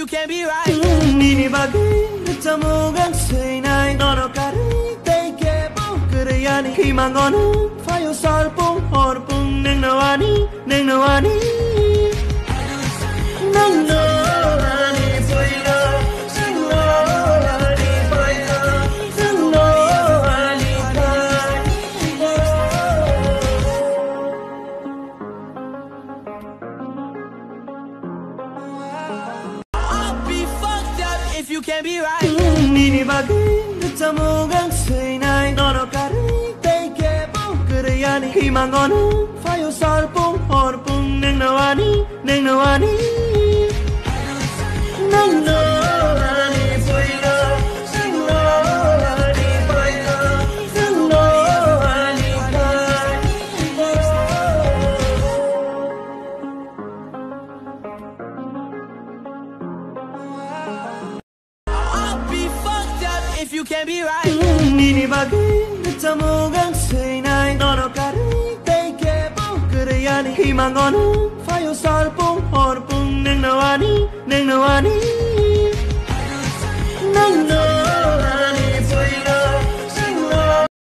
you can't be right. Nini bagi tamugang sinay nono kari take bukrayani kimangon fayo salpong horpong neng nawani neng nawani nang nawani poila nang nawani poila nang nawani I'll be fucked up if you can't be right. Nini bagi tamugang sinay nono kari take bukrayani kimangon fayo salpong horpong neng nawani neng nawani nang nawani poila nang nawani poila nang nawani I'll be fucked up if you can't be right. Nini bagi tamugang sinay nono kari take bukrayani kimangon fayo salpong horpong neng nawani